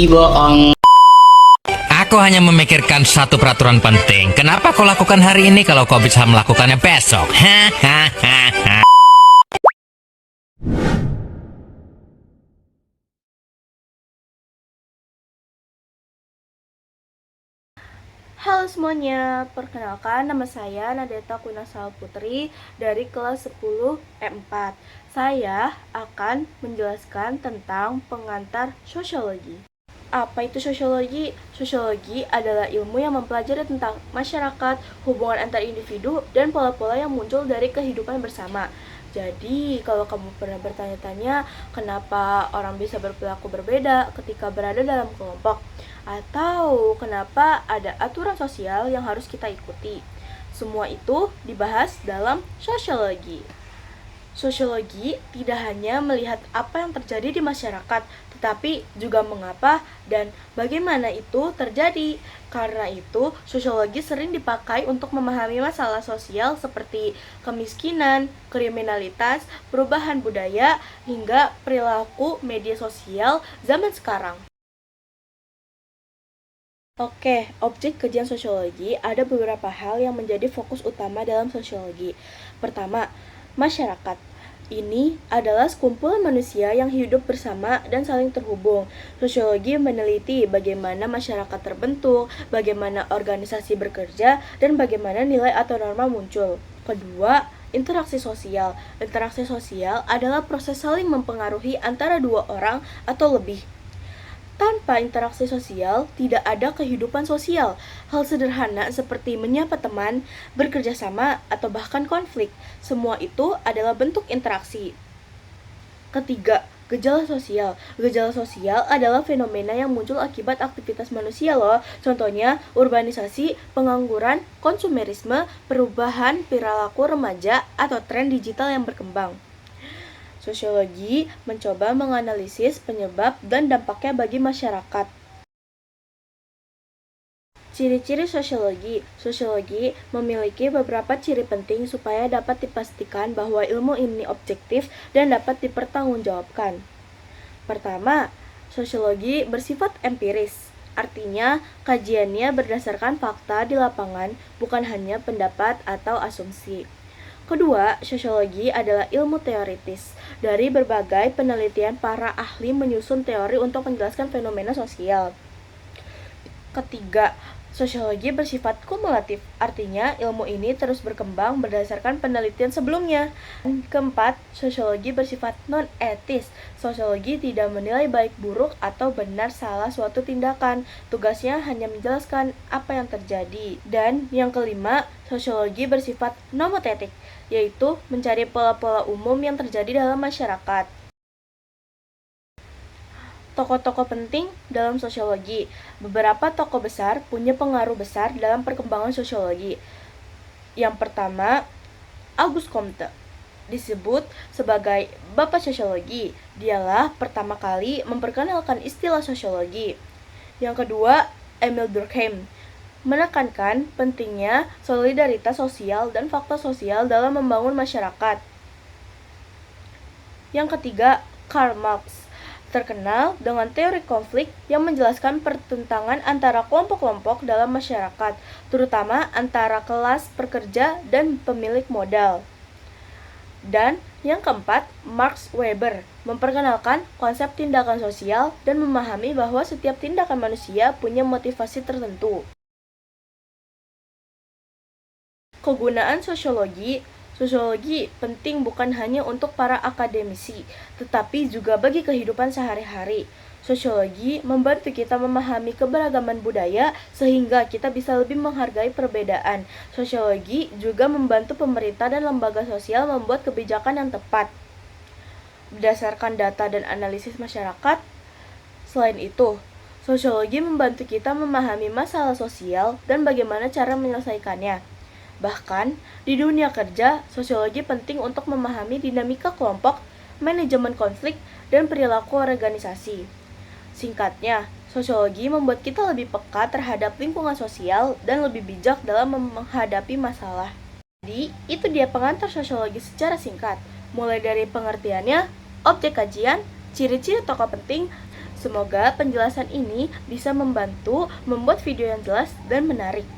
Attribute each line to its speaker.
Speaker 1: bohong.
Speaker 2: Aku hanya memikirkan satu peraturan penting. Kenapa kau lakukan hari ini kalau kau bisa melakukannya besok? Hahaha.
Speaker 3: Halo semuanya, perkenalkan nama saya Nadeta Kunasal Putri dari kelas 10 E4. Saya akan menjelaskan tentang pengantar sosiologi. Apa itu sosiologi? Sosiologi adalah ilmu yang mempelajari tentang masyarakat, hubungan antar individu, dan pola-pola yang muncul dari kehidupan bersama. Jadi, kalau kamu pernah bertanya-tanya kenapa orang bisa berperilaku berbeda ketika berada dalam kelompok, atau kenapa ada aturan sosial yang harus kita ikuti, semua itu dibahas dalam sosiologi. Sosiologi tidak hanya melihat apa yang terjadi di masyarakat, tetapi juga mengapa dan bagaimana itu terjadi. Karena itu, sosiologi sering dipakai untuk memahami masalah sosial seperti kemiskinan, kriminalitas, perubahan budaya, hingga perilaku media sosial zaman sekarang. Oke, objek kajian sosiologi ada beberapa hal yang menjadi fokus utama dalam sosiologi. Pertama, masyarakat. Ini adalah sekumpulan manusia yang hidup bersama dan saling terhubung. Sosiologi meneliti bagaimana masyarakat terbentuk, bagaimana organisasi bekerja, dan bagaimana nilai atau norma muncul. Kedua, interaksi sosial. Interaksi sosial adalah proses saling mempengaruhi antara dua orang atau lebih. Tanpa interaksi sosial, tidak ada kehidupan sosial. Hal sederhana seperti menyapa teman, bekerja sama, atau bahkan konflik. Semua itu adalah bentuk interaksi. Ketiga, gejala sosial. Gejala sosial adalah fenomena yang muncul akibat aktivitas manusia loh. Contohnya, urbanisasi, pengangguran, konsumerisme, perubahan perilaku remaja, atau tren digital yang berkembang. Sosiologi mencoba menganalisis penyebab dan dampaknya bagi masyarakat. Ciri-ciri sosiologi. Sosiologi memiliki beberapa ciri penting supaya dapat dipastikan bahwa ilmu ini objektif dan dapat dipertanggungjawabkan. Pertama, sosiologi bersifat empiris. Artinya, kajiannya berdasarkan fakta di lapangan, bukan hanya pendapat atau asumsi. Kedua, sosiologi adalah ilmu teoritis. Dari berbagai penelitian, para ahli menyusun teori untuk menjelaskan fenomena sosial. Ketiga, sosiologi bersifat kumulatif. Artinya, ilmu ini terus berkembang berdasarkan penelitian sebelumnya. Keempat, sosiologi bersifat non-etis. Sosiologi tidak menilai baik buruk atau benar salah suatu tindakan. Tugasnya hanya menjelaskan apa yang terjadi. Dan yang kelima, sosiologi bersifat nomotetik, yaitu mencari pola-pola umum yang terjadi dalam masyarakat. Tokoh-tokoh penting dalam sosiologi. Beberapa tokoh besar punya pengaruh besar dalam perkembangan sosiologi. Yang pertama, Auguste Comte. Disebut sebagai Bapak Sosiologi. Dialah pertama kali memperkenalkan istilah sosiologi. Yang kedua, Emile Durkheim. Menekankan pentingnya solidaritas sosial dan fakta sosial dalam membangun masyarakat. Yang ketiga, Karl Marx. Terkenal dengan teori konflik yang menjelaskan pertentangan antara kelompok-kelompok dalam masyarakat, terutama antara kelas pekerja dan pemilik modal. Dan yang keempat, Max Weber memperkenalkan konsep tindakan sosial dan memahami bahwa setiap tindakan manusia punya motivasi tertentu. Kegunaan sosiologi. Sosiologi penting bukan hanya untuk para akademisi, tetapi juga bagi kehidupan sehari-hari. Sosiologi membantu kita memahami keberagaman budaya sehingga kita bisa lebih menghargai perbedaan. Sosiologi juga membantu pemerintah dan lembaga sosial membuat kebijakan yang tepat berdasarkan data dan analisis masyarakat. Selain itu, sosiologi membantu kita memahami masalah sosial dan bagaimana cara menyelesaikannya. Bahkan, di dunia kerja, sosiologi penting untuk memahami dinamika kelompok, manajemen konflik, dan perilaku organisasi. Singkatnya, sosiologi membuat kita lebih peka terhadap lingkungan sosial dan lebih bijak dalam menghadapi masalah. Jadi, itu dia pengantar sosiologi secara singkat, mulai dari pengertiannya, objek kajian, ciri-ciri tokoh penting, Semoga penjelasan ini bisa membantu membuat video yang jelas dan menarik.